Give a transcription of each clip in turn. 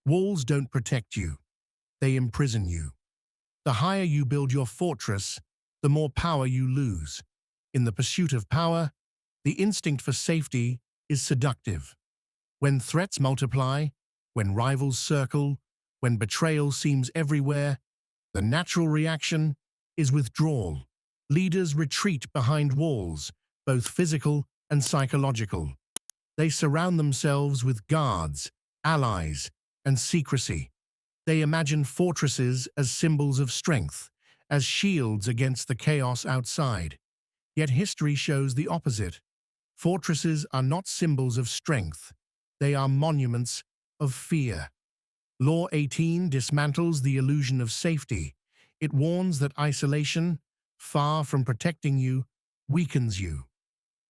Walls don't protect you, they imprison you. The higher you build your fortress, the more power you lose. In the pursuit of power, the instinct for safety is seductive. When threats multiply, when rivals circle, when betrayal seems everywhere, the natural reaction is withdrawal. Leaders retreat behind walls, both physical and psychological. They surround themselves with guards, allies, and secrecy. They imagine fortresses as symbols of strength, as shields against the chaos outside. Yet history shows the opposite. Fortresses are not symbols of strength. They are monuments of fear. Law 18 dismantles the illusion of safety. It warns that isolation, far from protecting you, weakens you.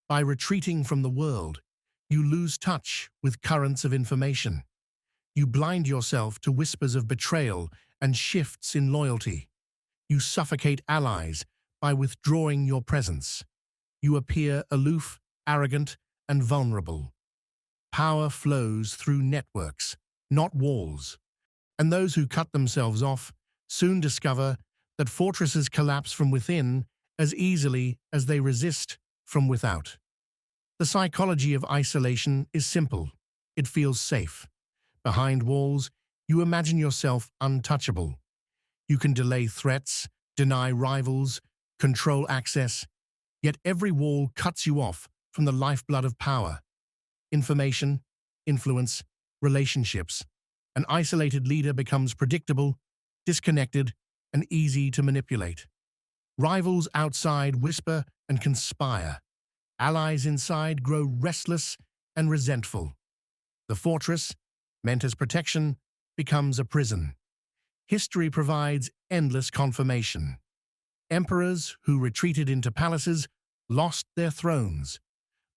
By retreating from the world, you lose touch with currents of information. You blind yourself to whispers of betrayal and shifts in loyalty. You suffocate allies by withdrawing your presence. You appear aloof, arrogant, and vulnerable. Power flows through networks, not walls. And those who cut themselves off soon discover that fortresses collapse from within as easily as they resist from without. The psychology of isolation is simple. It feels safe. Behind walls, you imagine yourself untouchable. You can delay threats, deny rivals, control access, yet every wall cuts you off from the lifeblood of power. Information, influence, relationships. An isolated leader becomes predictable, disconnected, and easy to manipulate. Rivals outside whisper and conspire. Allies inside grow restless and resentful. The fortress, meant as protection, becomes a prison. History provides endless confirmation. Emperors who retreated into palaces lost their thrones.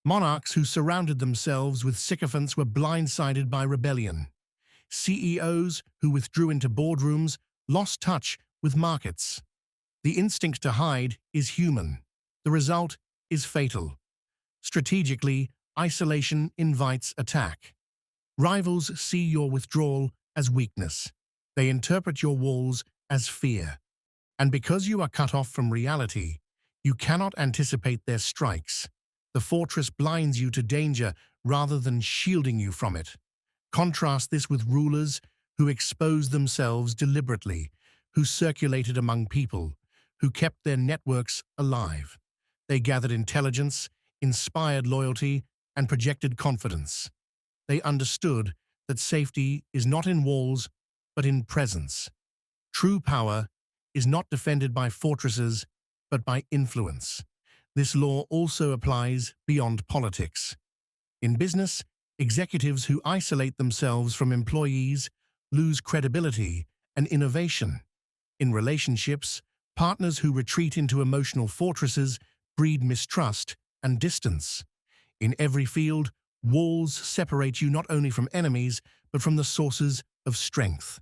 Monarchs who surrounded themselves with sycophants were blindsided by rebellion. CEOs who withdrew into boardrooms lost touch with markets. The instinct to hide is human. The result is fatal. Strategically, isolation invites attack. Rivals see your withdrawal as weakness. They interpret your walls as fear. And because you are cut off from reality, you cannot anticipate their strikes. The fortress blinds you to danger rather than shielding you from it. Contrast this with rulers who exposed themselves deliberately, who circulated among people, who kept their networks alive. They gathered intelligence, inspired loyalty, and projected confidence. They understood that safety is not in walls, but in presence. True power is not defended by fortresses, but by influence. This law also applies beyond politics. In business, executives who isolate themselves from employees lose credibility and innovation. In relationships, partners who retreat into emotional fortresses breed mistrust and distance. In every field, walls separate you not only from enemies, but from the sources of strength.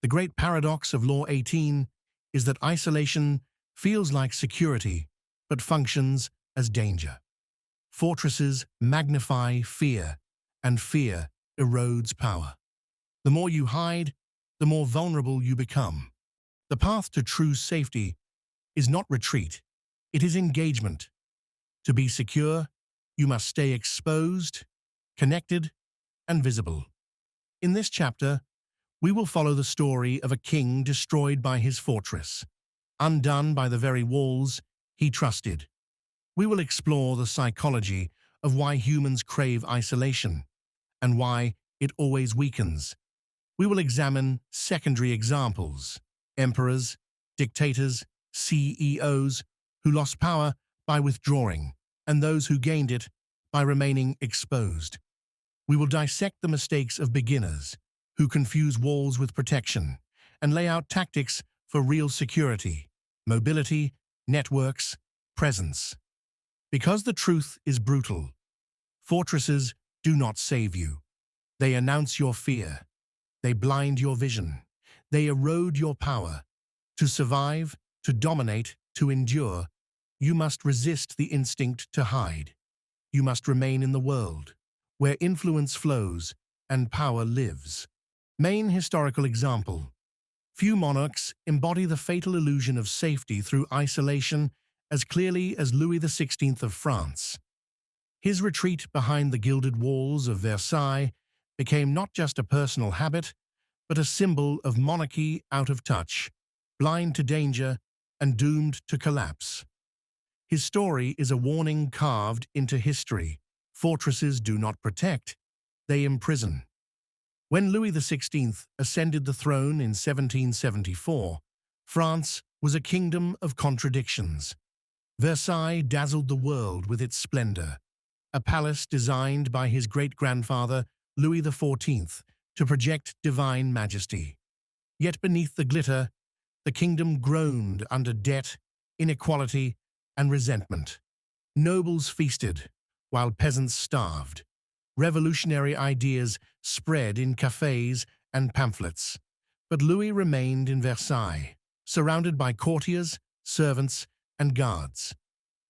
The great paradox of Law 18 is that isolation feels like security, but functions as danger. Fortresses magnify fear, and fear erodes power. The more you hide, the more vulnerable you become. The path to true safety is not retreat, it is engagement. To be secure, you must stay exposed, connected, and visible. In this chapter, we will follow the story of a king destroyed by his fortress, undone by the very walls he trusted. We will explore the psychology of why humans crave isolation and why it always weakens. We will examine secondary examples, emperors, dictators, CEOs who lost power by withdrawing, and those who gained it by remaining exposed. We will dissect the mistakes of beginners who confuse walls with protection and lay out tactics for real security, mobility, networks, presence. Because the truth is brutal, fortresses do not save you. They announce your fear. They blind your vision. They erode your power. To survive, to dominate, to endure, you must resist the instinct to hide. You must remain in the world, where influence flows and power lives. Main historical example. Few monarchs embody the fatal illusion of safety through isolation as clearly as Louis XVI of France. His retreat behind the gilded walls of Versailles became not just a personal habit, but a symbol of monarchy out of touch, blind to danger, and doomed to collapse. His story is a warning carved into history. Fortresses do not protect, they imprison. When Louis XVI ascended the throne in 1774, France was a kingdom of contradictions. Versailles dazzled the world with its splendor, a palace designed by his great-grandfather, Louis XIV, to project divine majesty. Yet beneath the glitter, the kingdom groaned under debt, inequality, and resentment. Nobles feasted, while peasants starved. Revolutionary ideas spread in cafes and pamphlets. But Louis remained in Versailles, surrounded by courtiers, servants, and guards.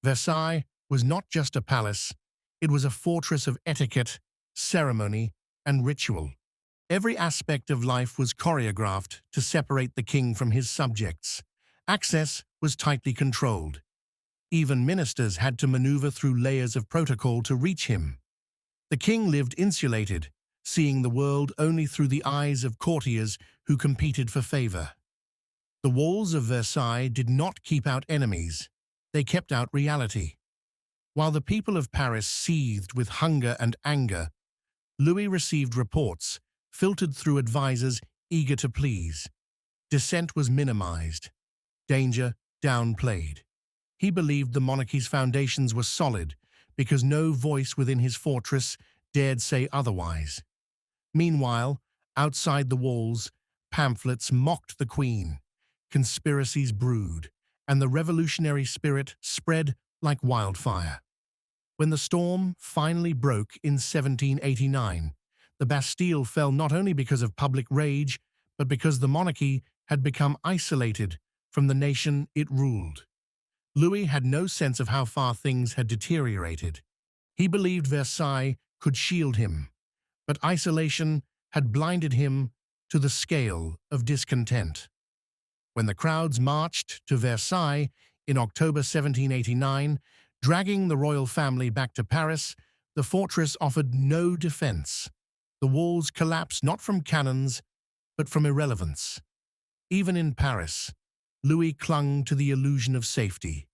Versailles was not just a palace, it was a fortress of etiquette, ceremony, and ritual. Every aspect of life was choreographed to separate the king from his subjects. Access was tightly controlled. Even ministers had to maneuver through layers of protocol to reach him. The king lived insulated, seeing the world only through the eyes of courtiers who competed for favor. The walls of Versailles did not keep out enemies, they kept out reality. While the people of Paris seethed with hunger and anger, Louis received reports, filtered through advisors eager to please. Dissent was minimized, danger downplayed. He believed the monarchy's foundations were solid because no voice within his fortress dared say otherwise. Meanwhile, outside the walls, pamphlets mocked the queen, conspiracies brewed, and the revolutionary spirit spread like wildfire. When the storm finally broke in 1789, the Bastille fell not only because of public rage, but because the monarchy had become isolated from the nation it ruled. Louis had no sense of how far things had deteriorated. He believed Versailles could shield him, but isolation had blinded him to the scale of discontent. When the crowds marched to Versailles in October 1789, dragging the royal family back to Paris, the fortress offered no defense. The walls collapsed not from cannons, but from irrelevance. Even in Paris, Louis clung to the illusion of safety.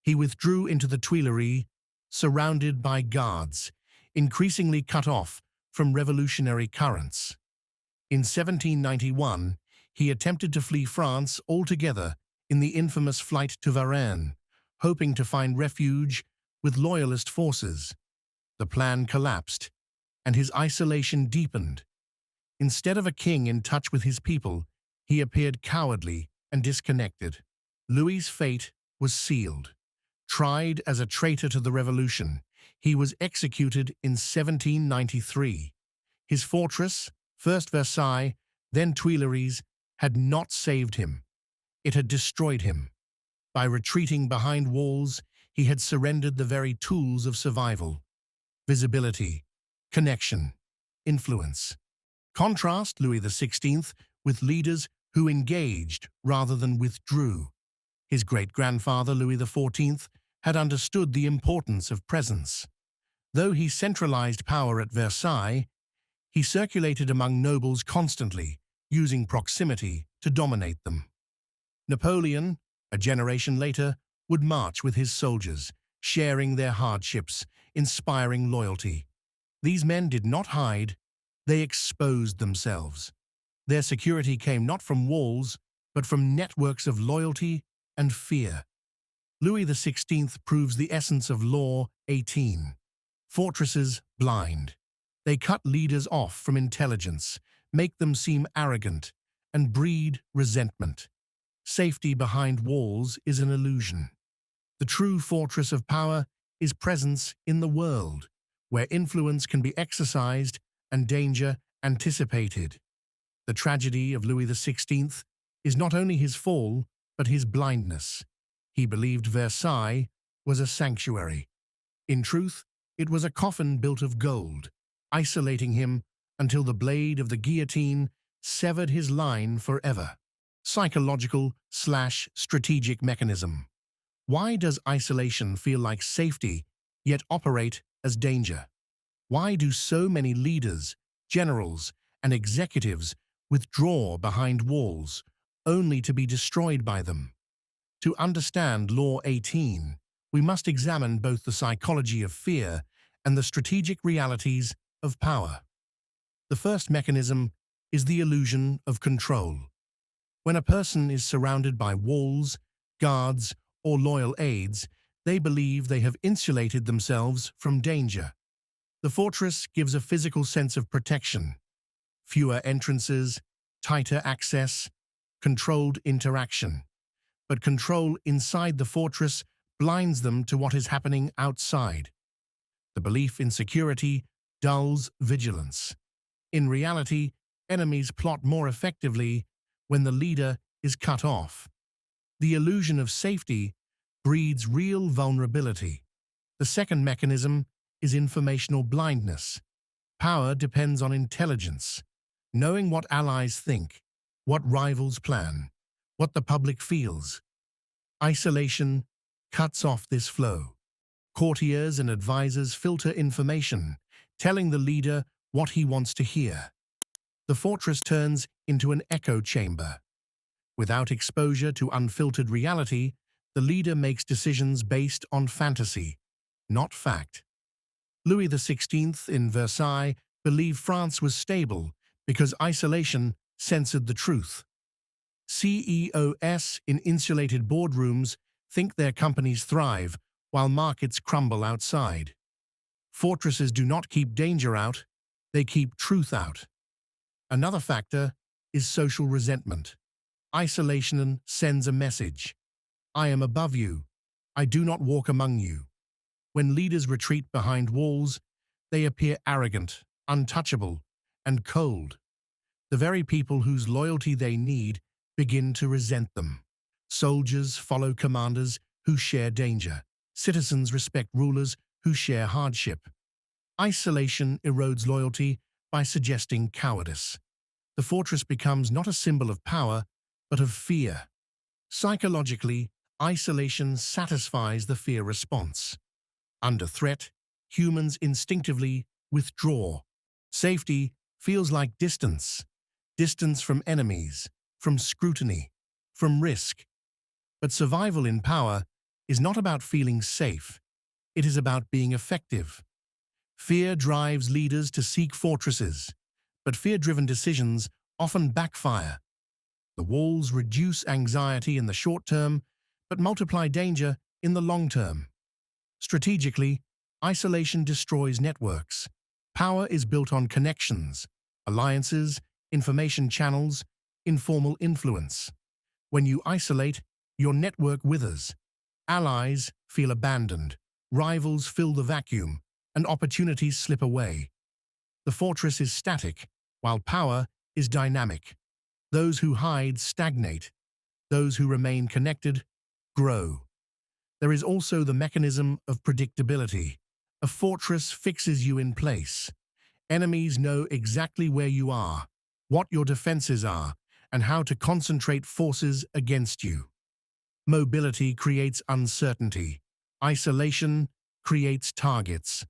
He withdrew into the Tuileries, surrounded by guards, increasingly cut off from revolutionary currents. In 1791, he attempted to flee France altogether in the infamous flight to Varennes, hoping to find refuge with loyalist forces. The plan collapsed, and his isolation deepened. Instead of a king in touch with his people, he appeared cowardly and disconnected. Louis's fate was sealed. Tried as a traitor to the revolution, he was executed in 1793. His fortress, first Versailles, then Tuileries, had not saved him. It had destroyed him. By retreating behind walls, he had surrendered the very tools of survival: visibility, connection, influence. Contrast Louis XVI with leaders who engaged rather than withdrew. His great-grandfather, Louis XIV, had understood the importance of presence. Though he centralized power at Versailles, he circulated among nobles constantly, using proximity to dominate them. Napoleon, a generation later, would march with his soldiers, sharing their hardships, inspiring loyalty. These men did not hide, they exposed themselves. Their security came not from walls, but from networks of loyalty and fear. Louis XVI proves the essence of Law 18. Fortresses blind. They cut leaders off from intelligence, make them seem arrogant, and breed resentment. Safety behind walls is an illusion. The true fortress of power is presence in the world, where influence can be exercised and danger anticipated. The tragedy of Louis XVI is not only his fall, but his blindness. He believed Versailles was a sanctuary. In truth, it was a coffin built of gold, isolating him until the blade of the guillotine severed his line forever. Psychological/strategic mechanism. Why does isolation feel like safety, yet operate as danger? Why do so many leaders, generals, and executives withdraw behind walls, only to be destroyed by them? To understand Law 18, we must examine both the psychology of fear and the strategic realities of power. The first mechanism is the illusion of control. When a person is surrounded by walls, guards, or loyal aides, they believe they have insulated themselves from danger. The fortress gives a physical sense of protection. Fewer entrances, tighter access, controlled interaction. But control inside the fortress blinds them to what is happening outside. The belief in security dulls vigilance. In reality, enemies plot more effectively when the leader is cut off. The illusion of safety breeds real vulnerability. The second mechanism is informational blindness. Power depends on intelligence, knowing what allies think, what rivals plan, what the public feels. Isolation cuts off this flow. Courtiers and advisors filter information, telling the leader what he wants to hear. The fortress turns into an echo chamber. Without exposure to unfiltered reality, the leader makes decisions based on fantasy, not fact. Louis XVI in Versailles believed France was stable because isolation censored the truth. CEOs in insulated boardrooms think their companies thrive while markets crumble outside. Fortresses do not keep danger out, they keep truth out. Another factor is social resentment. Isolation sends a message. I am above you. I do not walk among you. When leaders retreat behind walls, they appear arrogant, untouchable, and cold. The very people whose loyalty they need begin to resent them. Soldiers follow commanders who share danger. Citizens respect rulers who share hardship. Isolation erodes loyalty by suggesting cowardice. The fortress becomes not a symbol of power, but of fear. Psychologically, isolation satisfies the fear response. Under threat, humans instinctively withdraw. Safety feels like distance. Distance from enemies, from scrutiny, from risk. But survival in power is not about feeling safe. It is about being effective. Fear drives leaders to seek fortresses, but fear-driven decisions often backfire. The walls reduce anxiety in the short term, but multiply danger in the long term. Strategically, isolation destroys networks. Power is built on connections, alliances, information channels, informal influence. When you isolate, your network withers. Allies feel abandoned, rivals fill the vacuum, and opportunities slip away. The fortress is static, while power is dynamic. Those who hide stagnate. Those who remain connected grow. There is also the mechanism of predictability. A fortress fixes you in place. Enemies know exactly where you are, what your defenses are, and how to concentrate forces against you. Mobility creates uncertainty. Isolation creates targets.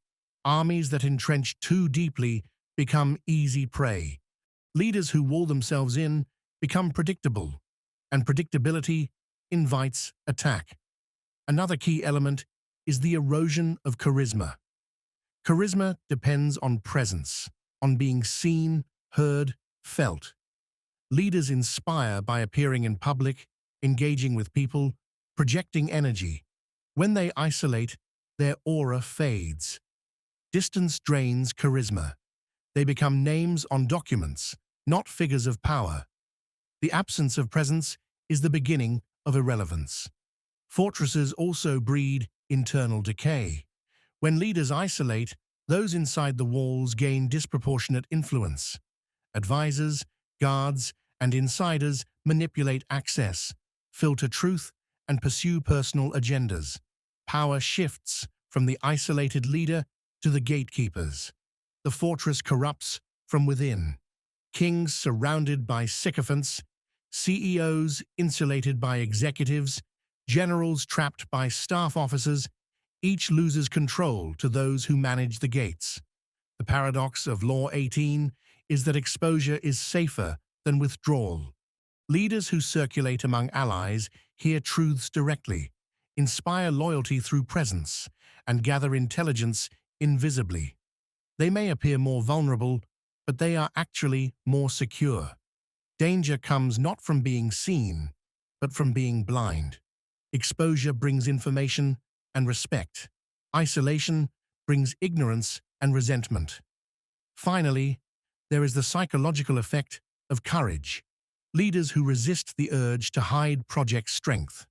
Armies that entrench too deeply become easy prey. Leaders who wall themselves in become predictable, and predictability invites attack. Another key element is the erosion of charisma. Charisma depends on presence, on being seen, heard, felt. Leaders inspire by appearing in public, engaging with people, projecting energy. When they isolate, their aura fades. Distance drains charisma. They become names on documents, not figures of power. The absence of presence is the beginning of irrelevance. Fortresses also breed internal decay. When leaders isolate, those inside the walls gain disproportionate influence. Advisors, guards, and insiders manipulate access, filter truth, and pursue personal agendas. Power shifts from the isolated leader to the gatekeepers. The fortress corrupts from within. kings surrounded by sycophants, CEOs insulated by executives, generals trapped by staff officers. Each loses control to those who manage the gates. The paradox of Law 18 is that exposure is safer than withdrawal. Leaders who circulate among allies hear truths directly, inspire loyalty through presence, and gather intelligence invisibly. They may appear more vulnerable, but they are actually more secure. Danger comes not from being seen, but from being blind. Exposure brings information and respect. Isolation brings ignorance and resentment. Finally, there is the psychological effect of courage. Leaders who resist the urge to hide project strength.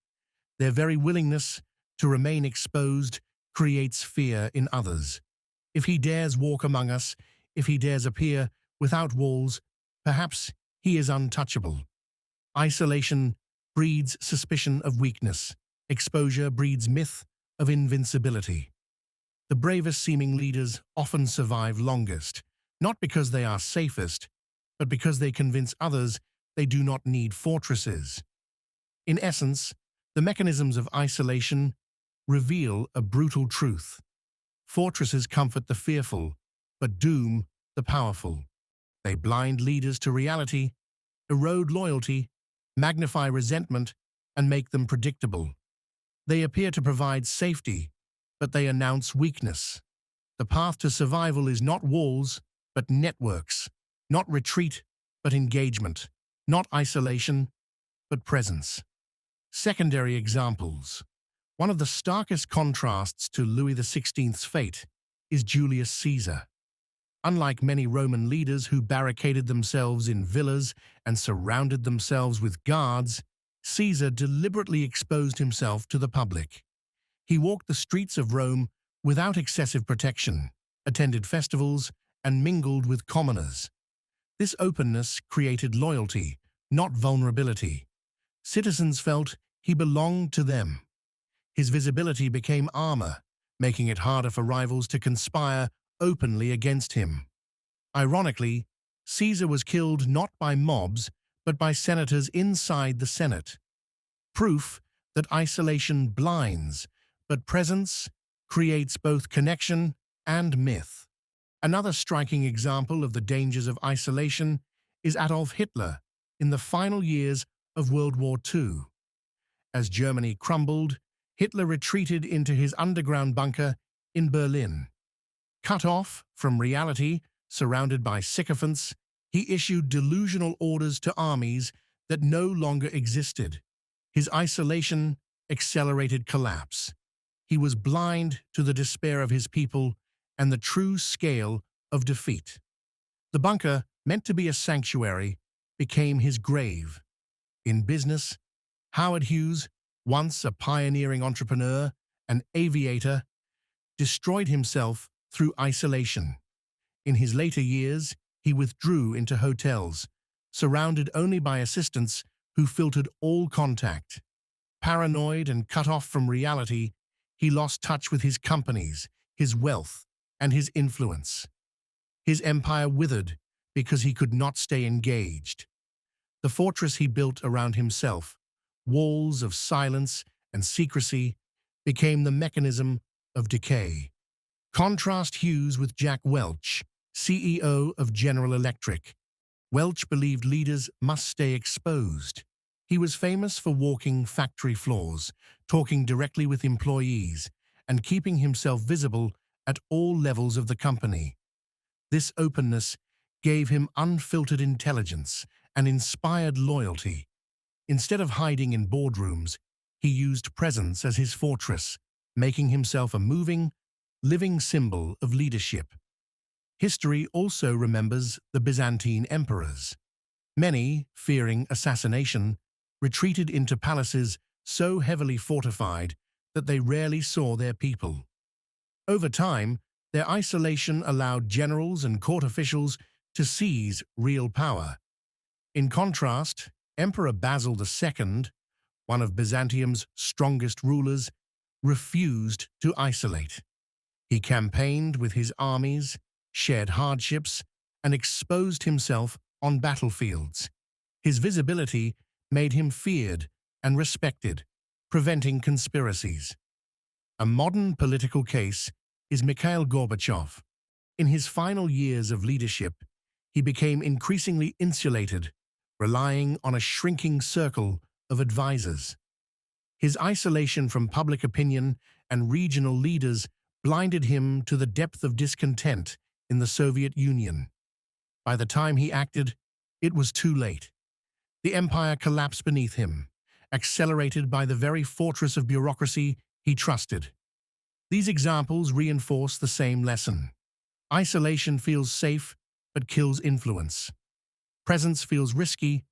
Their very willingness to remain exposed creates fear in others. If he dares walk among us, if he dares appear without walls, perhaps he is untouchable. Isolation breeds suspicion of weakness. Exposure breeds myth of invincibility. The bravest seeming leaders often survive longest, not because they are safest, but because they convince others they do not need fortresses. In essence, the mechanisms of isolation reveal a brutal truth. Fortresses comfort the fearful, but doom the powerful. They blind leaders to reality, erode loyalty, magnify resentment, and make them predictable. They appear to provide safety, but they announce weakness. The path to survival is not walls, but networks, not retreat, but engagement, not isolation, but presence. Secondary examples. One of the starkest contrasts to Louis XVI's fate is Julius Caesar. Unlike many Roman leaders who barricaded themselves in villas and surrounded themselves with guards, Caesar deliberately exposed himself to the public. He walked the streets of Rome without excessive protection, attended festivals, and mingled with commoners. This openness created loyalty, not vulnerability. Citizens felt he belonged to them. His visibility became armor, making it harder for rivals to conspire openly against him. Ironically, Caesar was killed not by mobs, but by senators inside the Senate. Proof that isolation blinds, but presence creates both connection and myth. Another striking example of the dangers of isolation is Adolf Hitler in the final years of World War II. As Germany crumbled, Hitler retreated into his underground bunker in Berlin. Cut off from reality, surrounded by sycophants, he issued delusional orders to armies that no longer existed. His isolation accelerated collapse. He was blind to the despair of his people and the true scale of defeat. The bunker, meant to be a sanctuary, became his grave. In business, Howard Hughes, once a pioneering entrepreneur and aviator, destroyed himself through isolation. In his later years, he withdrew into hotels, surrounded only by assistants who filtered all contact. Paranoid and cut off from reality, he lost touch with his companies, his wealth, and his influence. His empire withered because he could not stay engaged. The fortress he built around himself, walls of silence and secrecy, became the mechanism of decay. Contrast Hughes with Jack Welch, CEO of General Electric. Welch believed leaders must stay exposed. He was famous for walking factory floors, talking directly with employees, and keeping himself visible at all levels of the company. This openness gave him unfiltered intelligence and inspired loyalty. Instead of hiding in boardrooms, he used presence as his fortress, making himself a moving, living symbol of leadership. History also remembers the Byzantine emperors. Many, fearing assassination, retreated into palaces so heavily fortified that they rarely saw their people. Over time, their isolation allowed generals and court officials to seize real power. In contrast, Emperor Basil II, one of Byzantium's strongest rulers, refused to isolate. He campaigned with his armies, shared hardships, and exposed himself on battlefields. His visibility made him feared and respected, preventing conspiracies. A modern political case is Mikhail Gorbachev. In his final years of leadership, he became increasingly insulated, relying on a shrinking circle of advisors. His isolation from public opinion and regional leaders blinded him to the depth of discontent in the Soviet Union. By the time he acted, it was too late. The empire collapsed beneath him, accelerated by the very fortress of bureaucracy he trusted. These examples reinforce the same lesson. Isolation feels safe, but kills influence. Presence feels risky,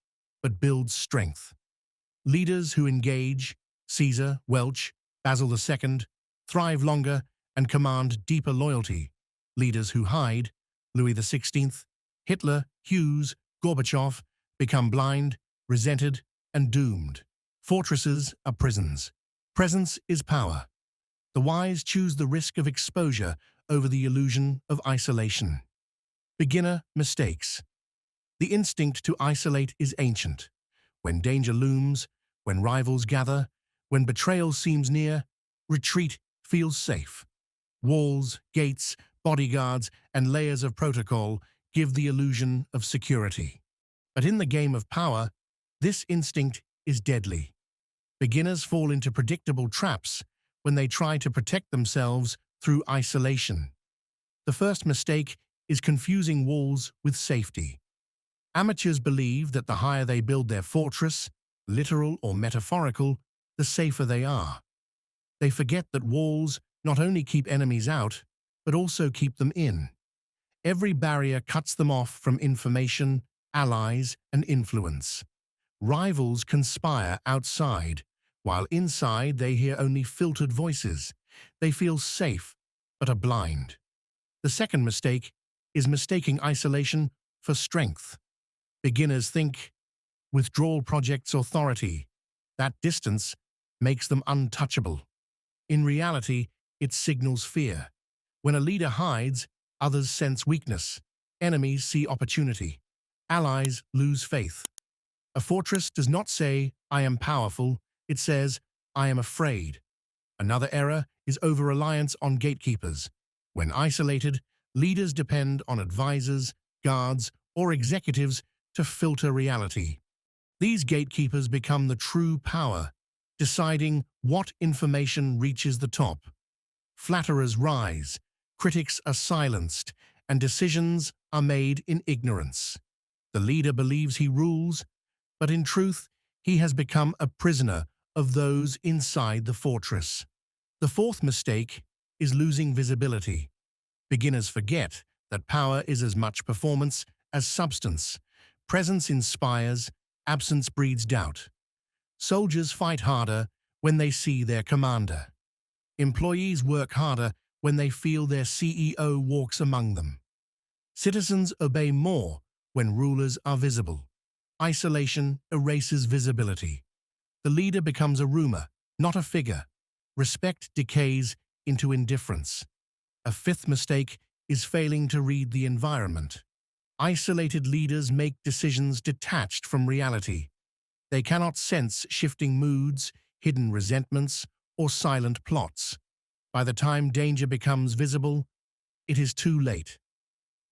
but builds strength. Leaders who engage, Caesar, Welch, Basil II, thrive longer and command deeper loyalty. Leaders who hide, Louis XVI, Hitler, Hughes, Gorbachev, become blind, resented, and doomed. Fortresses are prisons. Presence is power. The wise choose the risk of exposure over the illusion of isolation. Beginner mistakes. The instinct to isolate is ancient. When danger looms, when rivals gather, when betrayal seems near, retreat feels safe. Walls, gates, bodyguards, and layers of protocol give the illusion of security. But in the game of power, this instinct is deadly. Beginners fall into predictable traps when they try to protect themselves through isolation. The first mistake is confusing walls with safety. Amateurs believe that the higher they build their fortress, literal or metaphorical, the safer they are. They forget that walls not only keep enemies out, but also keep them in. Every barrier cuts them off from information, allies, and influence. Rivals conspire outside, while inside they hear only filtered voices. They feel safe, but are blind. The second mistake is mistaking isolation for strength. Beginners think withdrawal projects authority. That distance makes them untouchable. In reality, it signals fear. When a leader hides, others sense weakness. Enemies see opportunity. Allies lose faith. A fortress does not say, "I am powerful," it says, "I am afraid." Another error is over-reliance on gatekeepers. When isolated, leaders depend on advisors, guards, or executives to filter reality. These gatekeepers become the true power, deciding what information reaches the top. Flatterers rise, critics are silenced, and decisions are made in ignorance. The leader believes he rules, but in truth, he has become a prisoner of those inside the fortress. The fourth mistake is losing visibility. Beginners forget that power is as much performance as substance. Presence inspires, absence breeds doubt. Soldiers fight harder when they see their commander. Employees work harder when they feel their CEO walks among them. Citizens obey more when rulers are visible. Isolation erases visibility. The leader becomes a rumor, not a figure. Respect decays into indifference. A fifth mistake is failing to read the environment. Isolated leaders make decisions detached from reality. They cannot sense shifting moods, hidden resentments, or silent plots. By the time danger becomes visible, it is too late.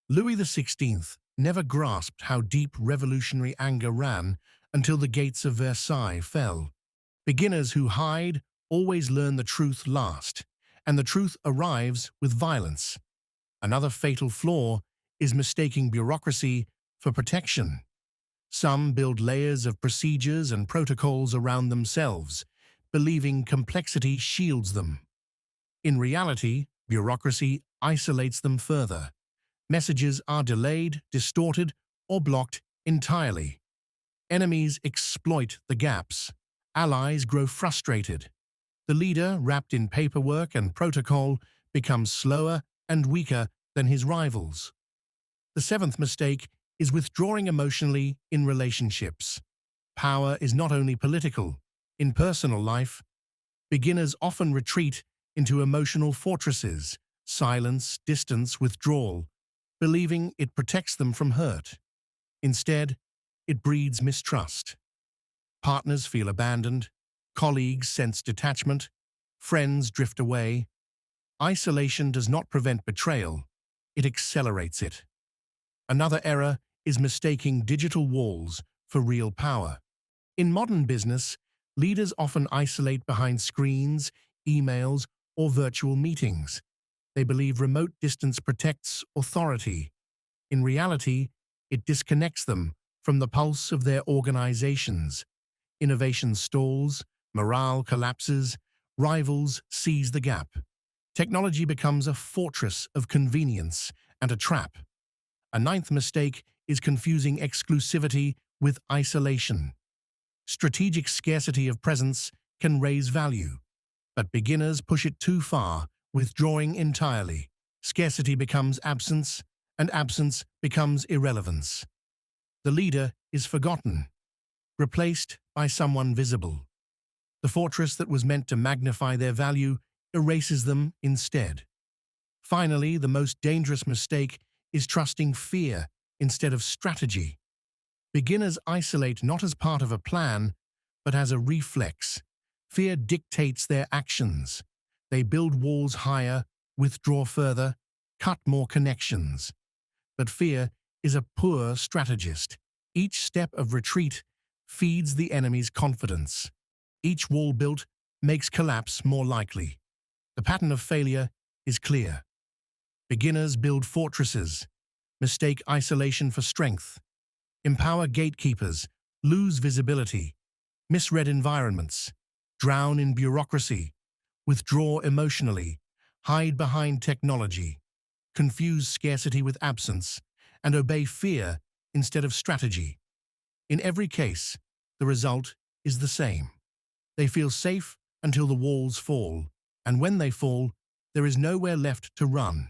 Louis XVI never grasped how deep revolutionary anger ran until the gates of Versailles fell. Beginners who hide always learn the truth last, and the truth arrives with violence. Another fatal flaw is mistaking bureaucracy for protection. Some build layers of procedures and protocols around themselves, believing complexity shields them. In reality, bureaucracy isolates them further. Messages are delayed, distorted, or blocked entirely. Enemies exploit the gaps. Allies grow frustrated. The leader, wrapped in paperwork and protocol, becomes slower and weaker than his rivals. The seventh mistake is withdrawing emotionally in relationships. Power is not only political. In personal life, beginners often retreat into emotional fortresses, silence, distance, withdrawal, believing it protects them from hurt. Instead, it breeds mistrust. Partners feel abandoned, colleagues sense detachment, friends drift away. Isolation does not prevent betrayal, it accelerates it. Another error is mistaking digital walls for real power. In modern business, leaders often isolate behind screens, emails, or virtual meetings. They believe remote distance protects authority. In reality, it disconnects them from the pulse of their organizations. Innovation stalls, morale collapses, rivals seize the gap. Technology becomes a fortress of convenience and a trap. A ninth mistake is confusing exclusivity with isolation. Strategic scarcity of presence can raise value, but beginners push it too far, withdrawing entirely. Scarcity becomes absence, and absence becomes irrelevance. The leader is forgotten, replaced by someone visible. The fortress that was meant to magnify their value erases them instead. Finally, the most dangerous mistake is trusting fear instead of strategy. Beginners isolate not as part of a plan, but as a reflex. Fear dictates their actions. They build walls higher, withdraw further, cut more connections. But fear is a poor strategist. Each step of retreat feeds the enemy's confidence. Each wall built makes collapse more likely. The pattern of failure is clear. Beginners build fortresses, mistake isolation for strength, empower gatekeepers, lose visibility, misread environments, drown in bureaucracy, withdraw emotionally, hide behind technology, confuse scarcity with absence, and obey fear instead of strategy. In every case, the result is the same. They feel safe until the walls fall, and when they fall, there is nowhere left to run.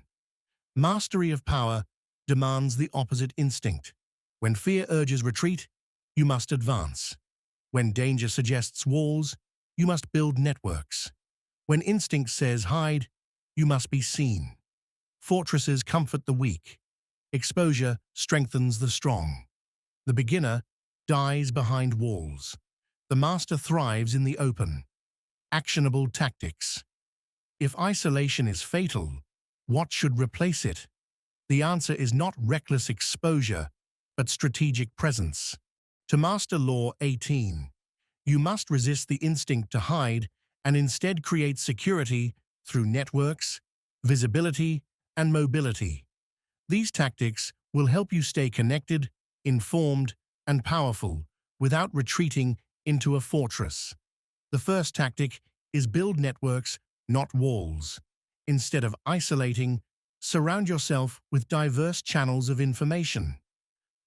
Mastery of power demands the opposite instinct. When fear urges retreat, you must advance. When danger suggests walls, you must build networks. When instinct says hide, you must be seen. Fortresses comfort the weak. Exposure strengthens the strong. The beginner dies behind walls. The master thrives in the open. Actionable tactics. If isolation is fatal, what should replace it? The answer is not reckless exposure, but strategic presence. To master Law 18, you must resist the instinct to hide and instead create security through networks, visibility, and mobility. These tactics will help you stay connected, informed, and powerful without retreating into a fortress. The first tactic is build networks, not walls. Instead of isolating, surround yourself with diverse channels of information.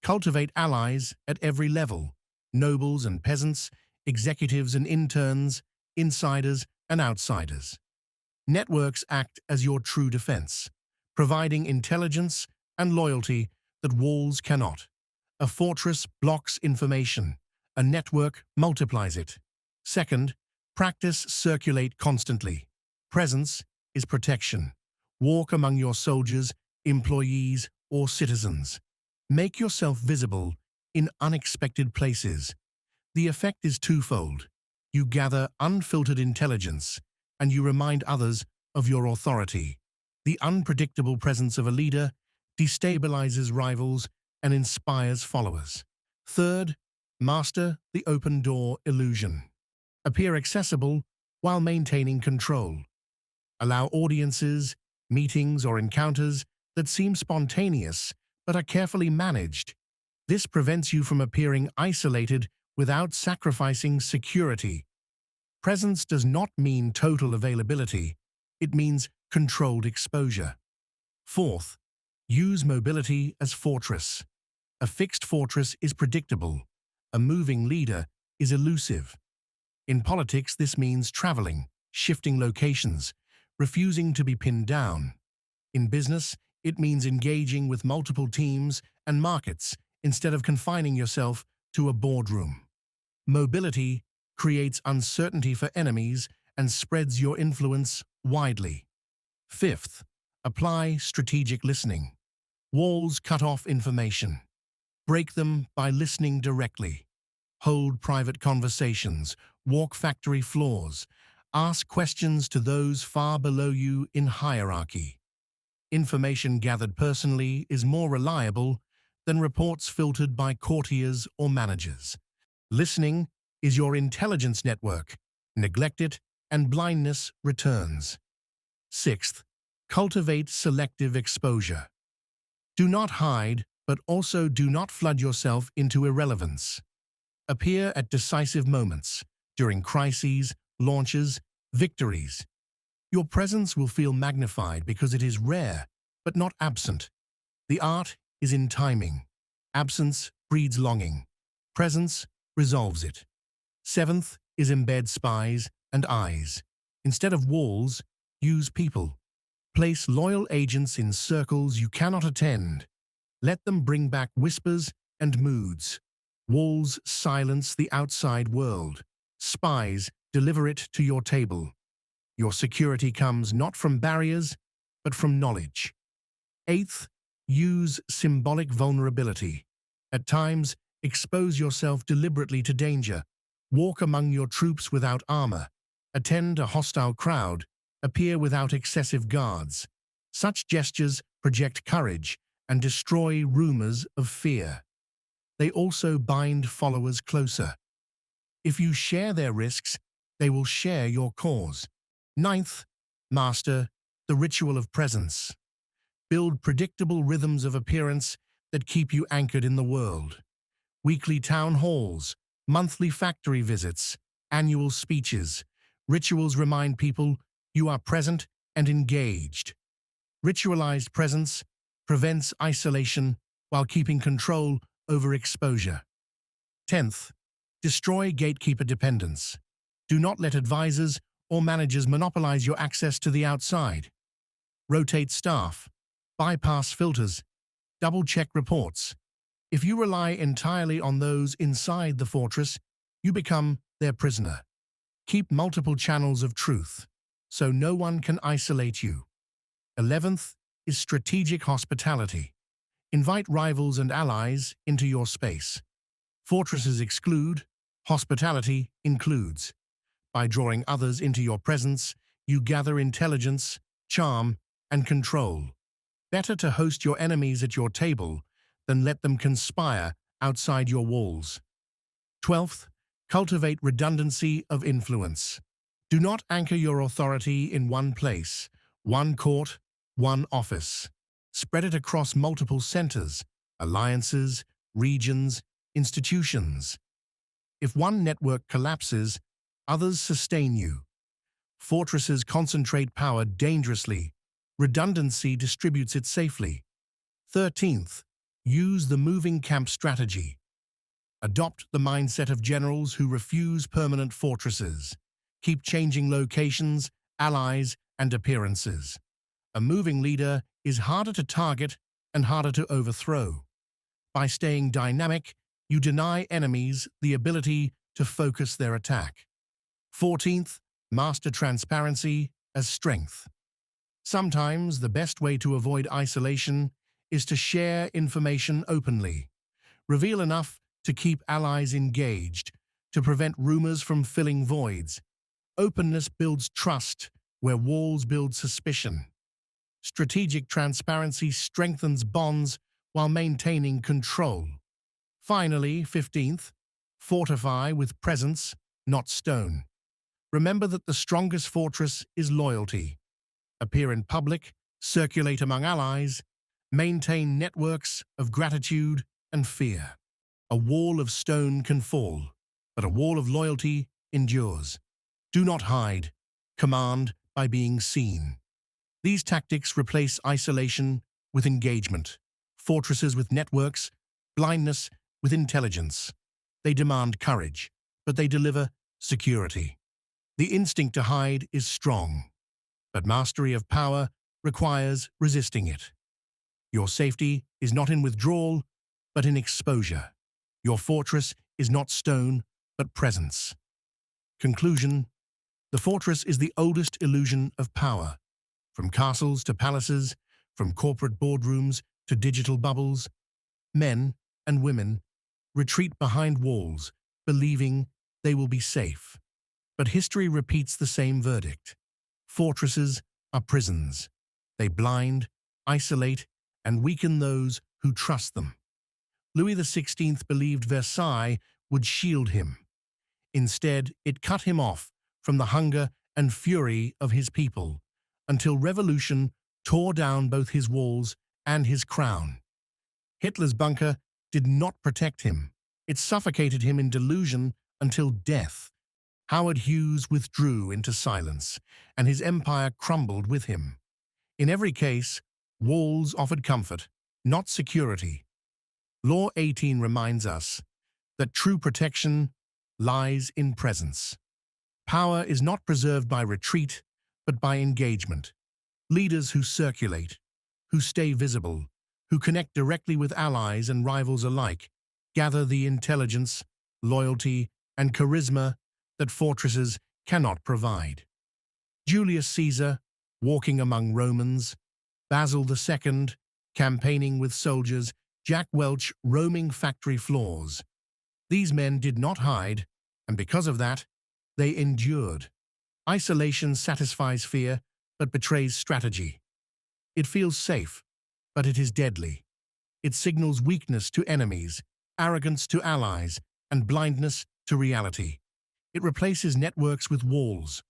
Cultivate allies at every level: nobles and peasants, executives and interns, insiders and outsiders. Networks act as your true defense, providing intelligence and loyalty that walls cannot. A fortress blocks information. A network multiplies it. Second, practice circulate constantly. Presence is protection. Walk among your soldiers, employees, or citizens. Make yourself visible in unexpected places. The effect is twofold. You gather unfiltered intelligence, and you remind others of your authority. The unpredictable presence of a leader destabilizes rivals and inspires followers. Third, master the open door illusion. Appear accessible while maintaining control. Allow audiences, meetings, or encounters that seem spontaneous but are carefully managed. This prevents you from appearing isolated without sacrificing security. Presence does not mean total availability. It means controlled exposure. Fourth, use mobility as fortress. A fixed fortress is predictable. A moving leader is elusive. In politics, this means traveling, shifting locations, refusing to be pinned down. In business, it means engaging with multiple teams and markets instead of confining yourself to a boardroom. Mobility creates uncertainty for enemies and spreads your influence widely. Fifth, apply strategic listening. Walls cut off information. Break them by listening directly. Hold private conversations, walk factory floors, ask questions to those far below you in hierarchy. Information gathered personally is more reliable than reports filtered by courtiers or managers. Listening is your intelligence network. Neglect it, and blindness returns. Sixth, cultivate selective exposure. Do not hide, but also do not flood yourself into irrelevance. Appear at decisive moments, during crises, launches, victories. Your presence will feel magnified because it is rare, but not absent. The art is in timing. Absence breeds longing. Presence resolves it. Seventh is embed spies and eyes. Instead of walls, use people. Place loyal agents in circles you cannot attend. Let them bring back whispers and moods. Walls silence the outside world. Spies deliver it to your table. Your security comes not from barriers, but from knowledge. Eighth, use symbolic vulnerability. At times, expose yourself deliberately to danger. Walk among your troops without armor. Attend a hostile crowd. Appear without excessive guards. Such gestures project courage and destroy rumors of fear. They also bind followers closer. If you share their risks, they will share your cause. Ninth, master the ritual of presence. Build predictable rhythms of appearance that keep you anchored in the world. Weekly town halls, monthly factory visits, annual speeches. Rituals remind people you are present and engaged. Ritualized presence prevents isolation while keeping control over exposure. 10th, destroy gatekeeper dependence. Do not let advisors or managers monopolize your access to the outside. Rotate staff, bypass filters, double-check reports. If you rely entirely on those inside the fortress, you become their prisoner. Keep multiple channels of truth, so no one can isolate you. 11th is strategic hospitality. Invite rivals and allies into your space. Fortresses exclude, hospitality includes. By drawing others into your presence, you gather intelligence, charm, and control. Better to host your enemies at your table than let them conspire outside your walls. 12th, cultivate redundancy of influence. Do not anchor your authority in one place, one court, one office. Spread it across multiple centers, alliances, regions, institutions. If one network collapses, others sustain you. Fortresses concentrate power dangerously. Redundancy distributes it safely. 13th, use the moving camp strategy. Adopt the mindset of generals who refuse permanent fortresses. Keep changing locations, allies, and appearances. A moving leader is harder to target and harder to overthrow. By staying dynamic, you deny enemies the ability to focus their attack. 14th, master transparency as strength. Sometimes the best way to avoid isolation is to share information openly. Reveal enough to keep allies engaged, to prevent rumors from filling voids. Openness builds trust where walls build suspicion. Strategic transparency strengthens bonds while maintaining control. Finally, 15th, fortify with presence, not stone. Remember that the strongest fortress is loyalty. Appear in public, circulate among allies, maintain networks of gratitude and fear. A wall of stone can fall, but a wall of loyalty endures. Do not hide, command by being seen. These tactics replace isolation with engagement, fortresses with networks, blindness with intelligence. They demand courage, but they deliver security. The instinct to hide is strong, but mastery of power requires resisting it. Your safety is not in withdrawal, but in exposure. Your fortress is not stone, but presence. Conclusion: the fortress is the oldest illusion of power. From castles to palaces, from corporate boardrooms to digital bubbles, men and women retreat behind walls, believing they will be safe. But history repeats the same verdict. Fortresses are prisons. They blind, isolate, and weaken those who trust them. Louis XVI believed Versailles would shield him. Instead, it cut him off from the hunger and fury of his people, until revolution tore down both his walls and his crown. Hitler's bunker did not protect him. It suffocated him in delusion until death. Howard Hughes withdrew into silence, and his empire crumbled with him. In every case, walls offered comfort, not security. Law 18 reminds us that true protection lies in presence. Power is not preserved by retreat, but by engagement. Leaders who circulate, who stay visible, who connect directly with allies and rivals alike, gather the intelligence, loyalty, and charisma that fortresses cannot provide. Julius Caesar, walking among Romans, Basil II, campaigning with soldiers, Jack Welch roaming factory floors. These men did not hide, and because of that, they endured. Isolation satisfies fear, but betrays strategy. It feels safe, but it is deadly. It signals weakness to enemies, arrogance to allies, and blindness to reality. It replaces networks with walls,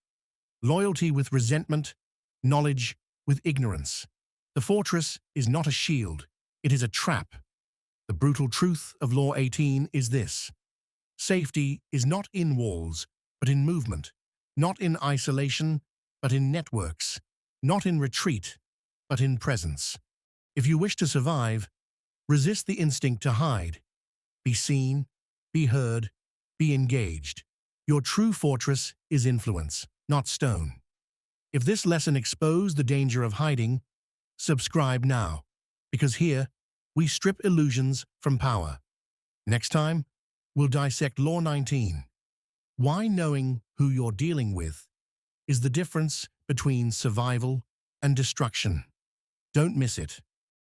loyalty with resentment, knowledge with ignorance. The fortress is not a shield, it is a trap. The brutal truth of Law 18 is this: safety is not in walls, but in movement, not in isolation, but in networks, not in retreat, but in presence. If you wish to survive, resist the instinct to hide. Be seen, be heard, be engaged. Your true fortress is influence, not stone. If this lesson exposed the danger of hiding, subscribe now, because here we strip illusions from power. Next time, we'll dissect Law 19. Why knowing who you're dealing with is the difference between survival and destruction. Don't miss it.